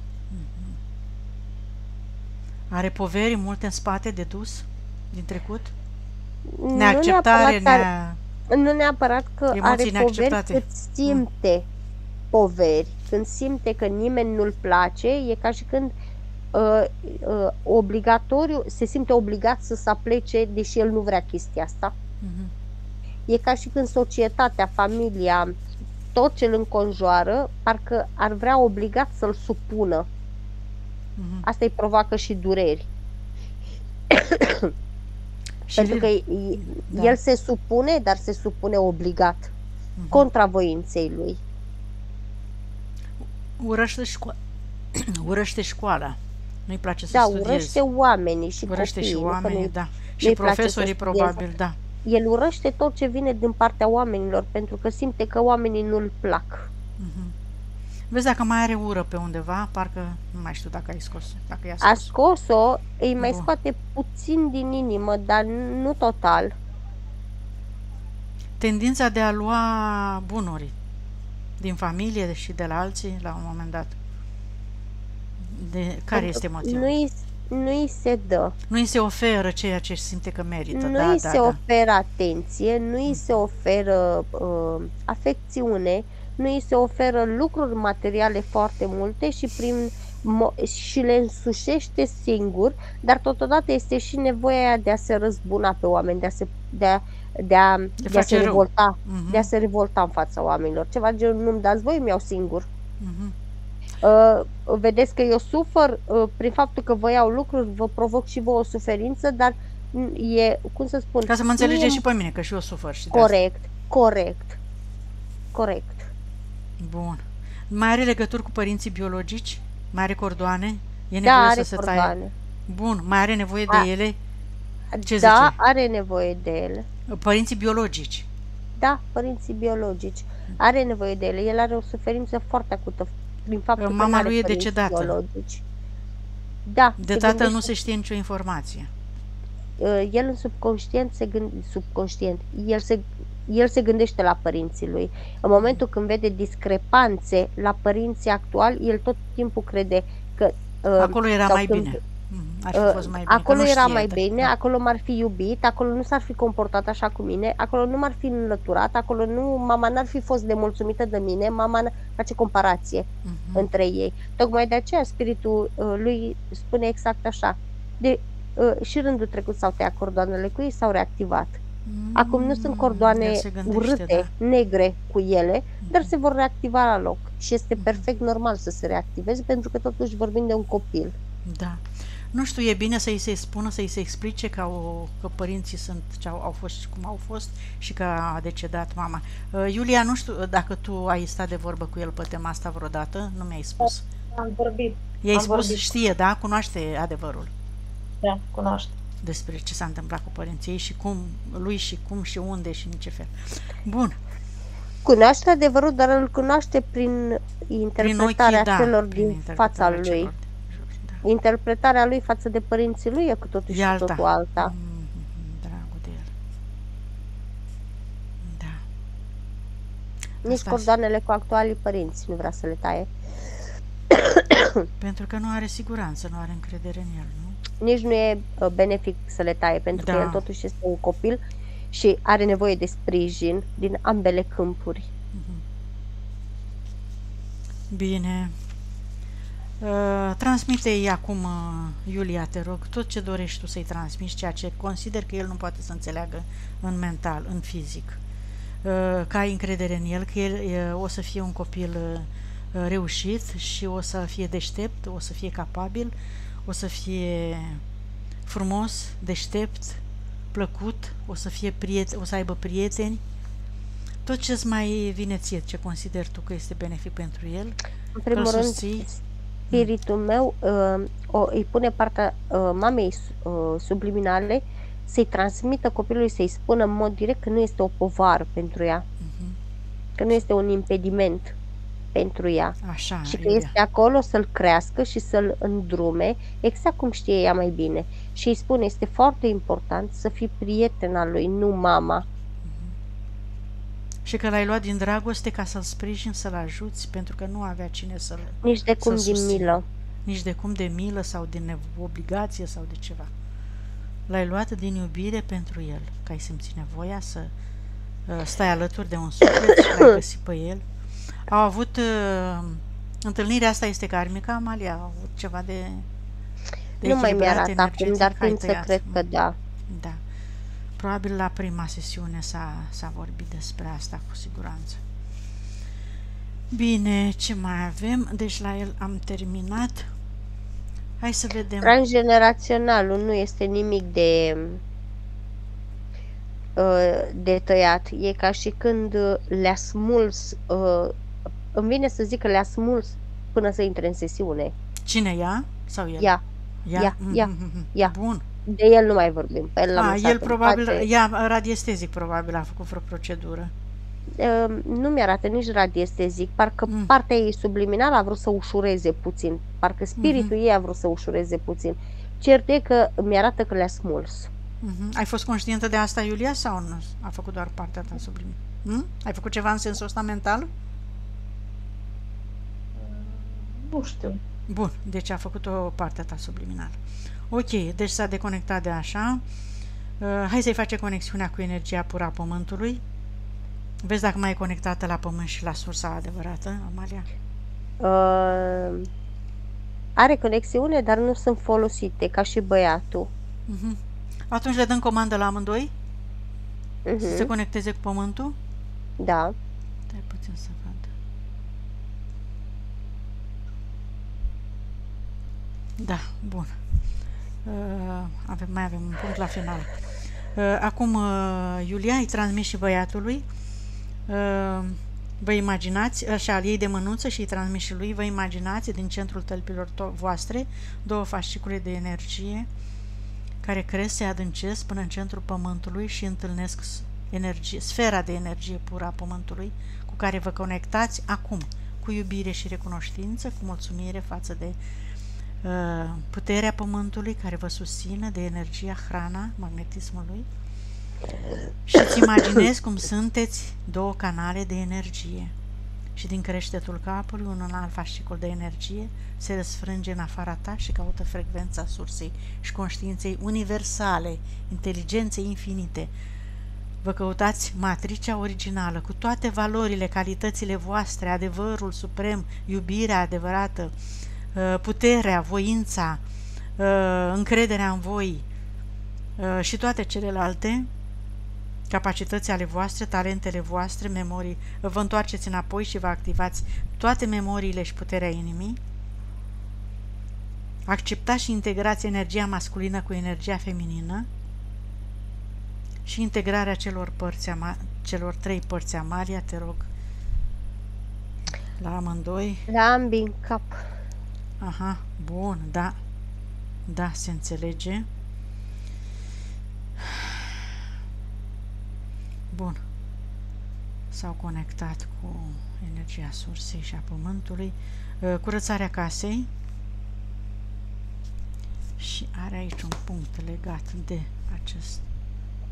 Are poveri multe în spate de dus din trecut? Neacceptare, nu neapărat că are poveri, cât simte poveri. Când simte că nimeni nu-l place, e ca și când obligatoriu, se simte obligat să se aplece, deși el nu vrea chestia asta. E ca și când societatea, familia, tot ce îl înconjoară, parcă ar vrea obligat să-l supună. Asta îi provoacă și dureri. Pentru că el se supune, dar se supune obligat, contra voinței lui. Urăște școala. Nu-i place să studieze. Urăște oamenii și urăște și oamenii, da. Și profesorii, probabil, da. El urăște tot ce vine din partea oamenilor, pentru că simte că oamenii nu-l plac. Vezi dacă mai are ură pe undeva, parcă nu mai știu dacă ai scos. Dacă i-a scos. A scos-o, îi mai scoate puțin din inimă, dar nu total. Tendința de a lua bunuri din familie și de la alții la un moment dat. Care este motivul? Nu îi se dă. Nu îi se oferă ceea ce simte că merită. Nu îi se oferă atenție, nu îi se oferă afecțiune, nu îi se oferă lucruri materiale foarte multe și le însușește singur, dar totodată este și nevoia de a se răzbuna pe oameni, de a se revolta, de a se revolta în fața oamenilor. Ceva genul, nu-mi dați voi, mi-au singur. Vedeți că eu sufăr prin faptul că vă iau lucruri, vă provoc și vă o suferință, dar e, cum să spun... Ca să mă înțelegeți și pe mine, că și eu sufăr. Și corect. Bun. Mai are legături cu părinții biologici? Mai are cordoane? E nevoie să se taie? Bun. Mai are nevoie de ele? Ce zice? Are nevoie de ele. Părinții biologici? Da, părinții biologici. Are nevoie de ele. El are o suferință foarte acută prin faptul că mama lui e decedată. Biologici. Da. De tatăl nu se știe nicio informație. El în subconștient, el se gândește la părinții lui. În momentul când vede discrepanțe la părinții actuali, el tot timpul crede că acolo era mai bine. Ar fi fost mai bine. Acolo era mai bine, acolo m-ar fi iubit, acolo nu s-ar fi comportat așa cu mine, acolo nu m-ar fi înlăturat, acolo mama n-ar fi fost nemulțumită de mine, mama face comparație între ei. Tocmai de aceea spiritul lui spune exact așa. Și rândul trecut s-au tăiat cordoanele cu ei, s-au reactivat. Acum nu sunt cordoane urâte, negre cu ele, dar se vor reactiva la loc. Și este perfect normal să se reactiveze, pentru că totuși vorbim de un copil. Da. Nu știu, e bine să-i se spună, să-i se explice că părinții au fost cum au fost și că a decedat mama. Iulia, nu știu dacă tu ai stat de vorbă cu el pe tema asta vreodată, nu mi-ai spus. Am vorbit. I-ai spus, știe, da? Cunoaște adevărul. Da, cunoaște. Despre ce s-a întâmplat cu părinții și cum lui și cum și unde și în ce fel. Bun. Cunoaște adevărul, dar îl cunoaște prin interpretarea celor din fața lui. Interpretarea lui față de părinții lui e cu totul și totul alta. Dragul de el. Da. Nici cordoanele cu actualii părinți nu vrea să le taie. Pentru că nu are siguranță, nu are încredere în el, nu? Nici nu e benefic să le taie, pentru că el totuși este un copil și are nevoie de sprijin din ambele câmpuri. Bine. Transmite-i acum, Iulia, te rog, tot ce dorești tu să-i transmiți, ceea ce consider că el nu poate să înțeleagă în mental, în fizic. Că ai încredere în el, că el o să fie un copil reușit și o să fie deștept, o să fie capabil, o să fie frumos, deștept, plăcut, o să fie o să aibă prieteni. Tot ce-ți mai vine ție, ce consideri tu că este benefic pentru el, În primul că-l rând, susții. spiritul meu îi pune partea mamei subliminale să-i transmită copilului, să-i spună în mod direct că nu este o povară pentru ea, că nu este un impediment pentru ea Așa, și că Iulia. este acolo să-l crească și să-l îndrume exact cum știe ea mai bine. Și îi spune, este foarte important să fii prietena lui, nu mama. Și că l-ai luat din dragoste ca să-l sprijini, să-l ajuți, pentru că nu avea cine să-l Nici de cum să-l din susțină. milă. Nici de cum de milă sau din obligație sau de ceva. L-ai luat din iubire pentru el, că ai simțit nevoia să stai alături de un suflet și l-ai găsit pe el. Au avut întâlnirea asta este karmică, Amalia? Au avut ceva de Nu mai echilibrat mi-arată acum, energetic? dar Ai tind să tăiat. cred că da. Da. Probabil la prima sesiune s-a vorbit despre asta, cu siguranță. Bine, ce mai avem? Deci la el am terminat. Hai să vedem. Transgeneraționalul nu este nimic de tăiat. E ca și când le-a smuls, îmi vine să zic că le-a smuls până să intre în sesiune. Cine, ea sau el? Ea. Ea. Bun. De el nu mai vorbim. Pe el l-am lăsat El în probabil, pace. ea radiestezic probabil a făcut vreo procedură. Nu mi-arată nici radiestezic, parcă partea ei subliminală a vrut să ușureze puțin, parcă spiritul ei a vrut să ușureze puțin. Cert e că mi-arată că le-a smuls. Ai fost conștientă de asta, Iulia, sau nu? A făcut doar partea ta subliminală? Ai făcut ceva în sensul ăsta mental? Nu știu. Bun, deci a făcut o parte a ta subliminală. Ok, deci s-a deconectat de așa. Hai să-i face conexiunea cu energia pură a Pământului. Vezi dacă mai e conectată la Pământ și la sursa adevărată, Amalia? Are conexiune, dar nu sunt folosite, ca și băiatul. Atunci le dăm comandă la amândoi? Să se conecteze cu Pământul? Da. Stai puțin să văd. Da, bun. Mai avem un punct la final. Acum, Iulia, îi transmis și băiatului. Vă imaginați, așa, îl iei de mânuță și îi transmis și lui, vă imaginați din centrul tălpilor voastre două fascicule de energie care cresc, se adâncesc până în centrul Pământului și întâlnesc sfera de energie pură a Pământului cu care vă conectați acum, cu iubire și recunoștință, cu mulțumire față de puterea Pământului care vă susține, de energia, hrana, magnetismului, și îți imaginezi cum sunteți două canale de energie și din creștetul capului un alt fascicul de energie se răsfrânge în afara ta și caută frecvența sursei și conștiinței universale, inteligenței infinite. Vă căutați matricea originală cu toate valorile, calitățile voastre, adevărul suprem, iubirea adevărată, puterea, voința, încrederea în voi și toate celelalte capacități ale voastre, talentele voastre, memorii. Vă întoarceți înapoi și vă activați toate memoriile și puterea inimii. Acceptați și integrați energia masculină cu energia feminină și integrarea celor trei părți. Amalia, te rog, la amândoi. La ambii în cap. Aha, bun, da. Da, se înțelege. Bun. S-au conectat cu energia sursei și a Pământului. Curățarea casei. Și are aici un punct legat de acest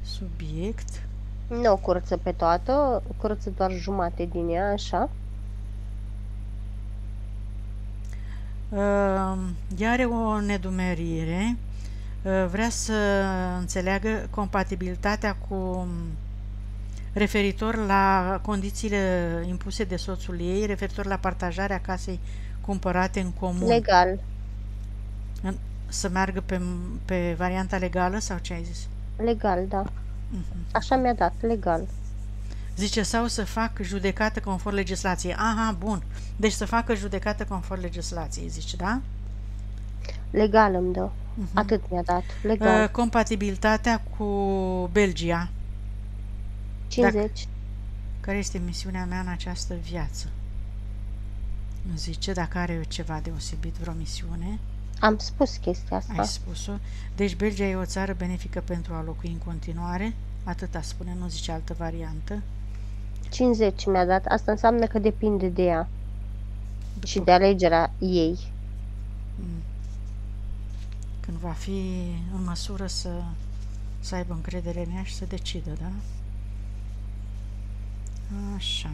subiect. Nu o curăță pe toată, curăță doar jumate din ea, așa. Ea are o nedumerire, vrea să înțeleagă compatibilitatea cu referitor la condițiile impuse de soțul ei, referitor la partajarea casei cumpărate în comun. Legal. Să meargă pe varianta legală sau ce ai zis? Legal, da. Așa mi-a dat, legal. Zice, sau să fac judecată conform legislației. Aha, bun. Deci să facă judecată conform legislației, zice, da? Legal îmi dă. Atât mi-a dat. Legal. Compatibilitatea cu Belgia. 50. Care este misiunea mea în această viață? Zice, dacă are ceva deosebit, vreo misiune. Am spus chestia asta. Ai spus-o. Deci Belgia e o țară benefică pentru a locui în continuare. Atâta spune, nu zice altă variantă. 50 mi-a dat. Asta înseamnă că depinde de ea. Și de alegerea ei. Când va fi în măsură să aibă încredere în ea și să decidă, da? Așa.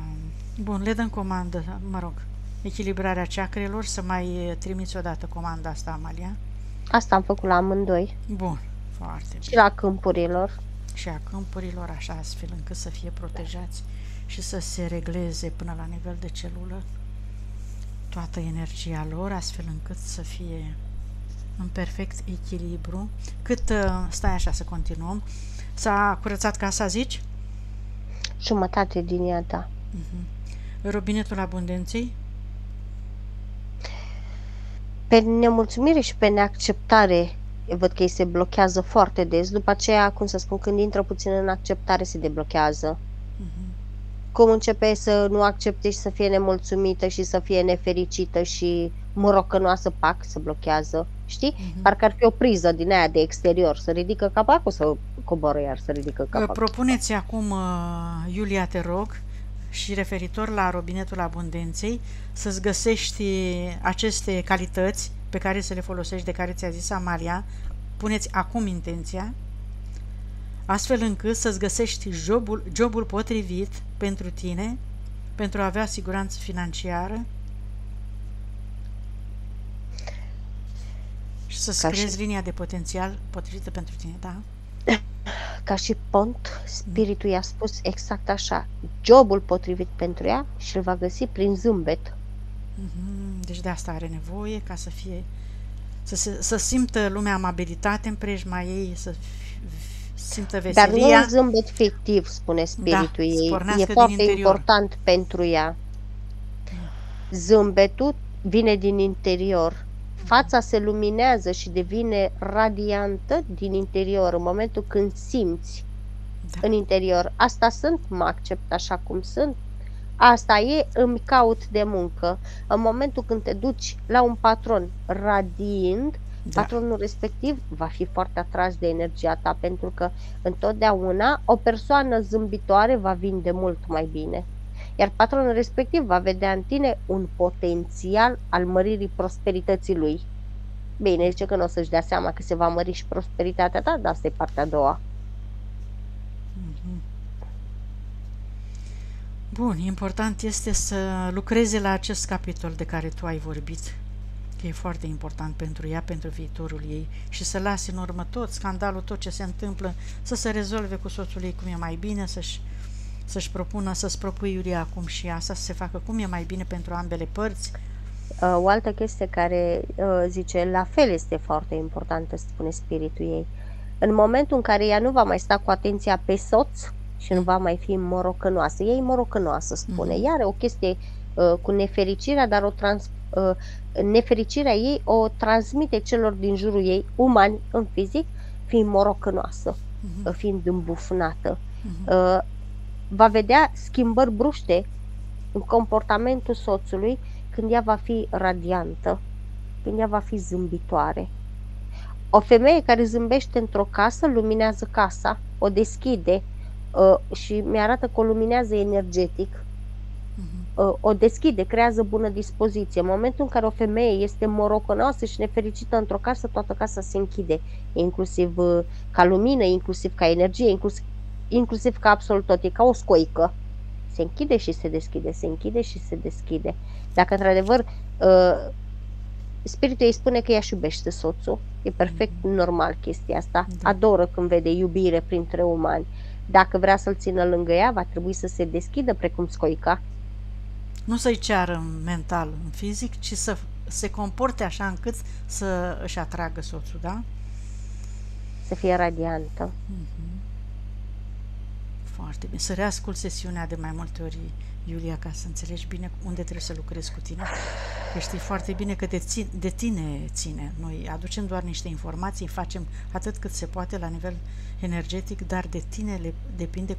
Bun, le dăm comandă, mă rog, echilibrarea ceacrelor, să mai trimiți odată comanda asta, Amalia. Asta am făcut la amândoi. Bun, foarte bine. Și la câmpurilor. Și a câmpurilor, așa, astfel încât să fie protejați și să se regleze până la nivel de celulă toată energia lor, astfel încât să fie în perfect echilibru. Cât stai așa să continuăm. S-a curățat casa, zici? Jumătate din ea, da. Robinetul abundenței? Pe nemulțumire și pe neacceptare văd că îi se blochează foarte des. După aceea, cum să spun, când intră puțin în acceptare, se deblochează. Cum începe să nu accepte și să fie nemulțumită și să fie nefericită și morocănoasă, pac, se blochează. Știi? Parcă ar fi o priză din aia de exterior. Să ridică capacul, să coboră iar, să ridică capacul. Propuneți acum, Iulia, te rog, și referitor la robinetul abundenței, să-ți găsești aceste calități pe care să le folosești, de care ți-a zis Amalia. Puneți acum intenția, astfel încât să-ți găsești jobul potrivit pentru tine, pentru a avea siguranță financiară și să-ți creezi linia de potențial potrivită pentru tine, da? Ca și pont, spiritul i-a spus exact așa, jobul potrivit pentru ea și îl va găsi prin zâmbet. Deci de asta are nevoie, ca să fie, să simtă lumea amabilitate în preajma ei, să simtă veselia. Dar nu un zâmbet fictiv, spune spiritul ei, e foarte important pentru ea. Zâmbetul vine din interior. Fața se luminează și devine radiantă din interior în momentul când simți în interior. Asta sunt, mă accept așa cum sunt, asta e, îmi caut de muncă. În momentul când te duci la un patron radiind, patronul respectiv va fi foarte atras de energia ta, pentru că întotdeauna o persoană zâmbitoare va vinde mult mai bine. Iar patronul respectiv va vedea în tine un potențial al măririi prosperității lui. Bine, zice că nu o să-și dea seama că se va mări și prosperitatea ta, dar asta e partea a doua. Bun, important este să lucreze la acest capitol de care tu ai vorbit, că e foarte important pentru ea, pentru viitorul ei, și să lase în urmă tot scandalul, tot ce se întâmplă, să se rezolve cu soțul ei cum e mai bine, să-și propună, să-ți propui, Iulia, acum și asta, să se facă cum e mai bine pentru ambele părți. O altă chestie care zice, la fel este foarte importantă, spune spiritul ei. În momentul în care ea nu va mai sta cu atenția pe soț și nu va mai fi morocănoasă, ea e morocănoasă, spune. Ea are o chestie cu nefericirea, dar nefericirea ei o transmite celor din jurul ei, umani în fizic, fiind morocănoasă, fiind îmbufnată. Va vedea schimbări bruște în comportamentul soțului când ea va fi radiantă, când ea va fi zâmbitoare. O femeie care zâmbește într-o casă luminează casa, o deschide și mi-arată că o luminează energetic. O deschide, creează bună dispoziție. În momentul în care o femeie este morocănoasă și nefericită într-o casă, toată casa se închide, inclusiv ca lumină, inclusiv ca energie, inclusiv ca absolut tot. E ca o scoică. Se închide și se deschide, se închide și se deschide. Dacă într-adevăr spiritul ei spune că ea își iubește soțul, e perfect normal chestia asta, adoră când vede iubire printre umani. Dacă vrea să-l țină lângă ea, va trebui să se deschidă precum scoica. Nu să-i ceară mental, în fizic, ci să se comporte așa încât să își atragă soțul, da? Să fie radiantă. Foarte bine. Să reascult sesiunea de mai multe ori, Iulia, ca să înțelegi bine unde trebuie să lucrezi cu tine. Că știi foarte bine că de tine ține. Noi aducem doar niște informații, facem atât cât se poate la nivel energetic, dar de tine depinde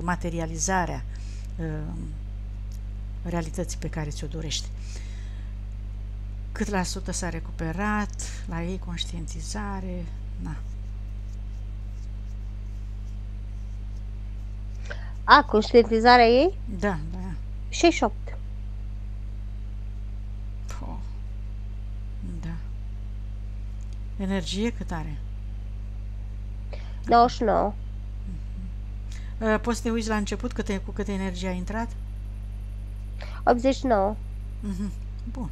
materializarea realității pe care ți-o dorești. Cât la sută s-a recuperat, la ei conștientizare, na. Conștientizarea ei? Da. 68. Da. Energie cât are? 99. Poți să te uiți la început cu câte energie a intrat? 89. Bun.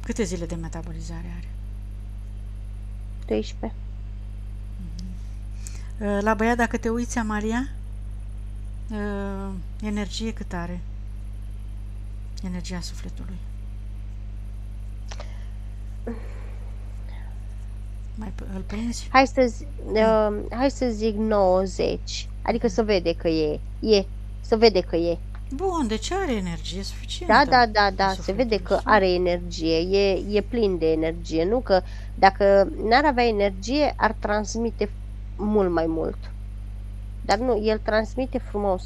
Câte zile de metabolizare are? 12. La băiat, dacă te uiți, Amalia, energie cât are? Energia sufletului. Îl prinzi? Hai să zic 90. Adică să vede că să vede că e. Bun, deci are energie suficientă. Da, se vede că are energie, e plin de energie, nu că dacă n-ar avea energie, ar transmite mult mai mult. Dar nu, el transmite frumos.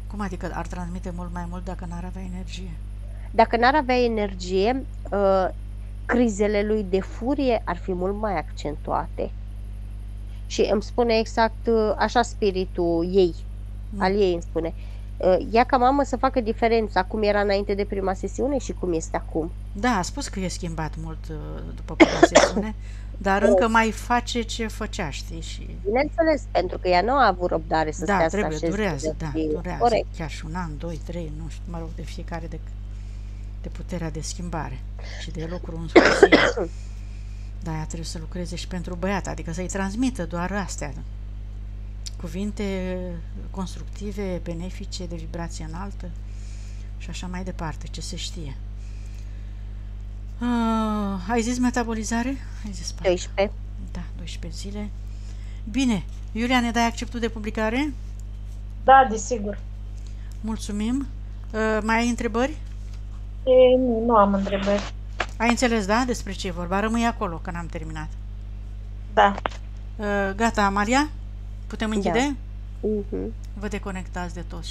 Cum adică ar transmite mult mai mult dacă n-ar avea energie? Dacă n-ar avea energie, crizele lui de furie ar fi mult mai accentuate. Și îmi spune exact așa spiritul ei, al ei îmi spune. Ia ca mamă să facă diferența cum era înainte de prima sesiune și cum este acum. Da, a spus că e schimbat mult după prima sesiune, dar încă mai face ce făcea, știi? Și... Bineînțeles, pentru că ea nu a avut răbdare să stea să așeze. Durează. Corect. Chiar și 1 an, 2, 3, nu știu, mă rog, de fiecare de puterea de schimbare și de lucru în soție. Da, ea trebuie să lucreze și pentru băiat, adică să-i transmită doar astea. Cuvinte constructive, benefice, de vibrație înaltă și așa mai departe, ce se știe. Ai zis metabolizare? Ai zis 12. Da, 12 zile. Bine. Iulia, ne dai acceptul de publicare? Da, desigur. Mulțumim. Mai ai întrebări? Nu am întrebări. Ai înțeles, da? Despre ce e vorba? Rămâi acolo, că n-am terminat. Da. Gata, Amalia? Putem închide? Da. Vă deconectați de toți.